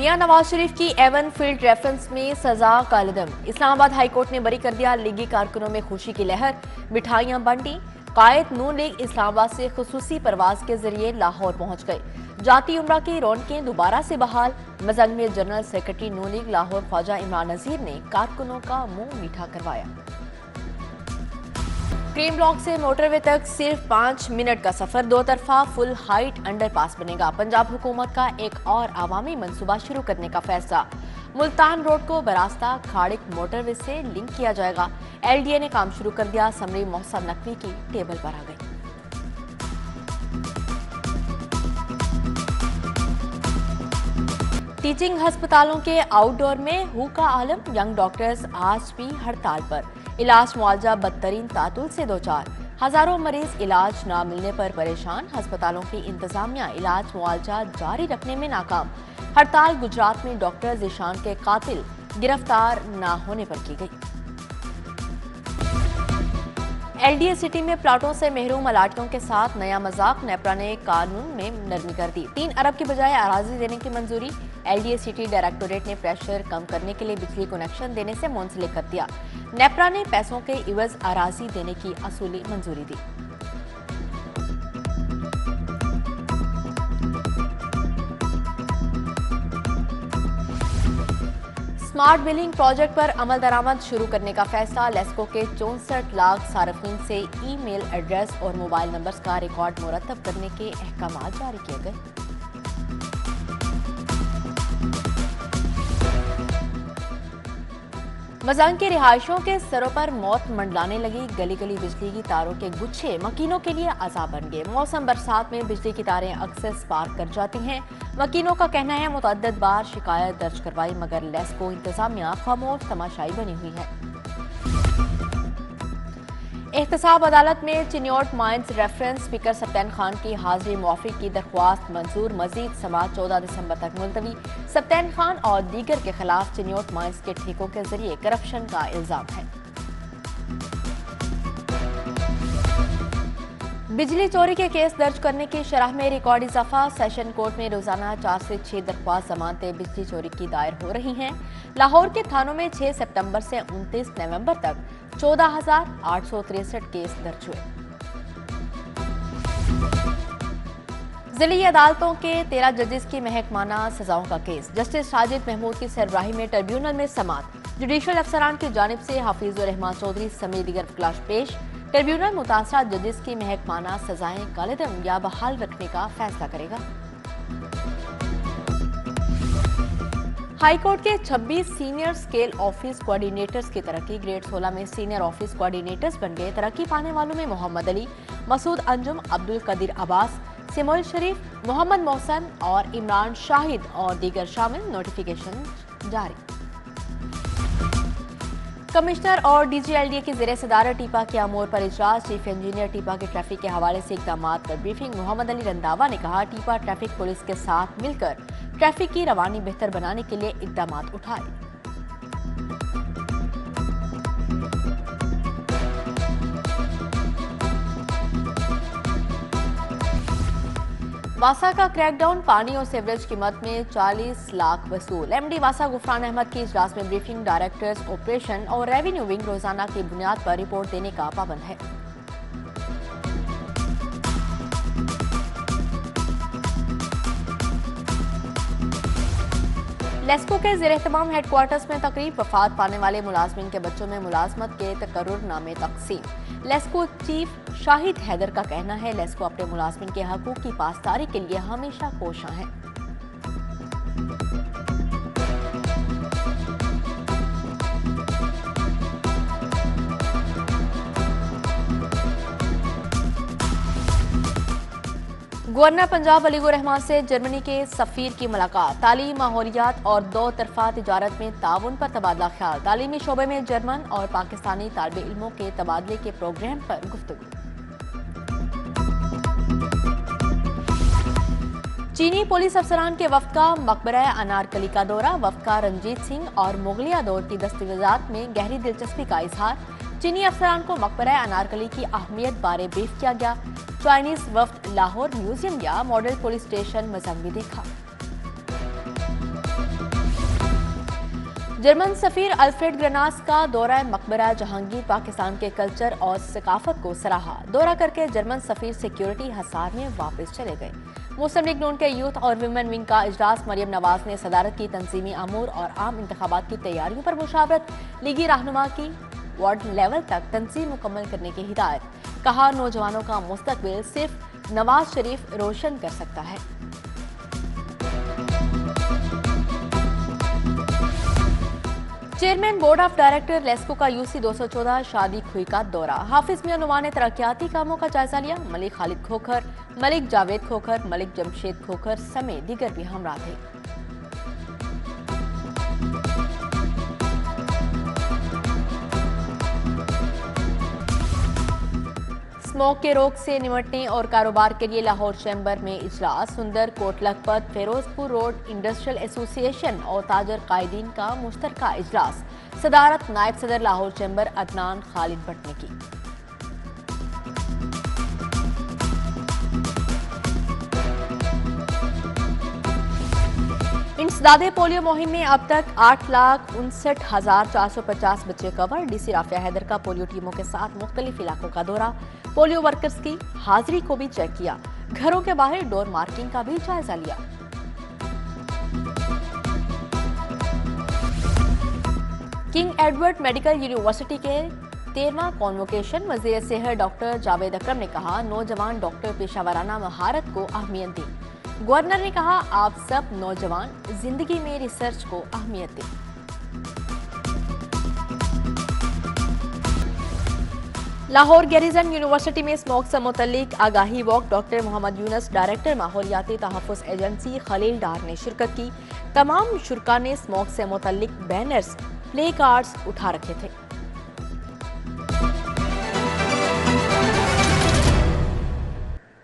मियां नवाज शरीफ की Avon field reference में सजा का इल्जाम। इस्लामाबाद हाईकोर्ट ने बरी कर दिया। लीगी कारकुनों में खुशी की लहर, मिठाइयां बंटी। कायद नून लीग इस्लामाबाद से खुसूसी परवाज के जरिए लाहौर पहुंच गए। जाती उम्रा की रौनकें दोबारा से बहाल। मजंग में जनरल सेक्रेटरी नून लीग लाहौर ख्वाजा इमरान नजीर ने कारकुनों का मुंह मीठा करवाया। क्रीम ब्लॉक से मोटरवे तक सिर्फ 5 मिनट का सफर, दो तरफा फुल हाइट अंडरपास बनेगा। पंजाब हुकूमत का एक और आवामी मंसूबा शुरू करने का फैसला। मुल्तान रोड को बरास्ता खाड़िक मोटरवे से लिंक किया जाएगा। LDA ने काम शुरू कर दिया। समरी मोहसन नकवी की टेबल पर आ गई। टीचिंग अस्पतालों के आउटडोर में हू का आलम। यंग डॉक्टर्स आज भी हड़ताल पर। इलाज मुआवजा बदतरीन तातुल से दो चार। हजारों मरीज इलाज न मिलने पर परेशान। अस्पतालों की इंतजामिया इलाज मुआवजा जारी रखने में नाकाम। हड़ताल गुजरात में डॉक्टर जीशान के कातिल गिरफ्तार न होने पर की गई। LDA सिटी में प्लाटों से महरूम अलाटियों के साथ नया मजाक। नेपरा ने कानून में नरमी कर दी। 3 अरब की बजाय अराजी देने की मंजूरी। LDA सिटी डायरेक्टोरेट ने प्रेशर कम करने के लिए बिजली कनेक्शन देने से मुंसलिक कर दिया। नेपरा ने पैसों के इवज अराजी देने की असूली मंजूरी दी। स्मार्ट बिलिंग प्रोजेक्ट पर अमल दरामद शुरू करने का फैसला। लेस्को के 64 लाख सार्फिन से ईमेल एड्रेस और मोबाइल नंबर्स का रिकॉर्ड मुरतब करने के अहकाम जारी किए गए। मजांग के रिहायशों के सरों पर मौत मंडलाने लगी। गली गली बिजली की तारों के गुच्छे मकीनों के लिए अज़ाब बन गए। मौसम बरसात में बिजली की तारें अक्सर स्पार्क कर जाती हैं। मकीनों का कहना है मुतअद्दिद बार शिकायत दर्ज करवाई मगर लेस्को इंतजामिया खामोश तमाशाई बनी हुई है। एहतसाब अदालत में Chiniot mines reference. Speaker सप्तान Khan की हाजिरी मुआफिक की दरख्वास्त मंजूर। मजीद समाअत 14 दिसंबर तक मुलतवी। सप्तान खान और दीगर के खिलाफ चिन्योट माइंस के ठेकों के जरिए करप्शन का इल्जाम है। बिजली चोरी के केस दर्ज करने की शरह में रिकॉर्ड इजाफा। सेशन कोर्ट में रोजाना 4 से 6 दरख्वास्त जमानतें बिजली चोरी की दायर हो रही हैं। लाहौर के थानों में 6 सितंबर से 29 नवंबर तक 14,863 केस दर्ज हुए। जिली अदालतों के 13 जजेस की महकमाना सजाओं का केस। जस्टिस साजिद महमूद की सरबराही में ट्रिब्यूनल में समाअत। जुडिशल अफसरान की जानिब से हफीजुर रहमान चौधरी समेत दीगर वकला पेश। ट्रिब्यूनल मुतासरा जजेस की महकमाना सजाएं कालेदम या बहाल रखने का फैसला करेगा। हाईकोर्ट के 26 सीनियर स्केल ऑफिस कोऑर्डिनेटर्स की तरक्की। ग्रेड 16 में सीनियर ऑफिस कोऑर्डिनेटर्स बन गए। तरक्की पाने वालों में मोहम्मद अली, मसूद अंजुम, अब्दुल कदीर अब्बास, सिमोल शरीफ, मोहम्मद मोहसन और इमरान शाहिद और दीगर शामिल। नोटिफिकेशन जारी। कमिश्नर और DG LDA की ज़ेरे सदारत टीपा के अमूर पर इजलास। चीफ इंजीनियर टीपा के ट्रैफिक के हवाले से इकदाम पर ब्रीफिंग। मोहम्मद अली रंधावा ने कहा टीपा ट्रैफिक पुलिस के साथ मिलकर ट्रैफिक की रवानी बेहतर बनाने के लिए इकदाम उठाए। वासा का क्रैकडाउन। पानी और सीवरेज की मद में 40 लाख वसूल। MD वासा गुफरान अहमद की इजलास में ब्रीफिंग। डायरेक्टर्स ऑपरेशन और रेवेन्यू विंग रोजाना की बुनियाद पर रिपोर्ट देने का पाबंद है। लेस्को के ज़ेर-ए-एहतमाम हेडक्वार्टर्स में तकरीब। वफात पाने वाले मुलाजमिन के बच्चों में मुलाजमत के तकर्रुरनामे तकसीम। लेस्को चीफ शाहिद हैदर का कहना है लेस्को अपने मुलाजमिन के हकूक की पासदारी के लिए हमेशा कोशां है। गवर्नर पंजाब वलीगुर रहमान से जर्मनी के सफीर की मुलाकात। तालीम, माहौलियात और दो तरफा तिजारत में ताउन पर तबादला ख्याल। तालीमी शोबे में जर्मन और पाकिस्तानी तालिब इल्मों के तबादले के प्रोग्राम पर गुफ्तगू। चीनी पुलिस अफसरान के वफ्द का मकबरा अनारकली का दौरा। वफ्द का रंजीत सिंह और मुगलिया दौर की दस्तावेजात में गहरी दिलचस्पी का इजहार। चीनी अफसरान को मकबरा अनारकली की अहमियत बारे ब्रीफ किया गया। चाइनीज वफ्द लाहौर म्यूजियम या मॉडल पुलिस स्टेशन मजंग भी देखा। जर्मन सफीर अल्फ्रेड ग्रेनास का दौरा मकबरा जहांगीर पाकिस्तान के कल्चर और सकाफत को सराहा। दौरा करके जर्मन सफीर सिक्योरिटी हिसार में वापस चले गए। मुस्लिम लीग नून के यूथ और विमेन विंग का इजलास। मरियम नवाज ने सदारत की तंजीमी अमूर और आम इंतखाबात की तैयारियों पर मुशावरत। लीगी रहनुमा की वार्ड लेवल तक तंजीम मुकम्मल करने की हिदायत। कहा, नौजवानों का मुस्तकबिल सिर्फ नवाज शरीफ रोशन कर सकता है। Chairman board of director LESCO का यूसी 214 शादी खुई का दौरा। हाफिज मियां नुमा ने तरक्याती कामों का जायजा लिया। मलिक खालिद खोखर, मलिक जावेद खोखर, मलिक जमशेद खोखर समेत दीगर भी हमरा थे। स्मोक के रोग से निपटने और कारोबार के लिए लाहौर चैम्बर में इजलास। Sundar Kot Lakhpat, Ferozepur road industrial association और ताजर कायदीन का मुश्तरका इजलास। सदारत नायब सदर लाहौर चैम्बर अदनान खालिद भट्ट ने की। इंसदादे पोलियो मुहिम में अब तक 8,59,450 बच्चे कवर। डीसी राफिया हैदर का पोलियो टीमों के साथ मुख्तलिफ इलाकों का दौरा। पोलियो वर्कर्स की हाजिरी को भी चेक किया। घरों के बाहर डोर मार्किंग का भी जायजा लिया। किंग एडवर्ड मेडिकल यूनिवर्सिटी के 13वां कॉन्वोकेशन। वज़ीर सेहत डॉक्टर जावेद अकरम ने कहा, नौजवान डॉक्टर पेशावराना महारत को अहमियत दें। गवर्नर ने कहा, आप सब नौजवान जिंदगी में रिसर्च को अहमियत दें। लाहौर गैरिजन यूनिवर्सिटी में स्मोक से मुतल्लिक आगाही walk. Doctor Mohammad Younis, director माहौलियाती तहफ़्फ़ुज़ एजेंसी खलील डार ने शिरकत की। तमाम शुरा ने स्मोक से मुतल्लिक बैनर्स, प्ले कार्ड्स उठा रखे थे।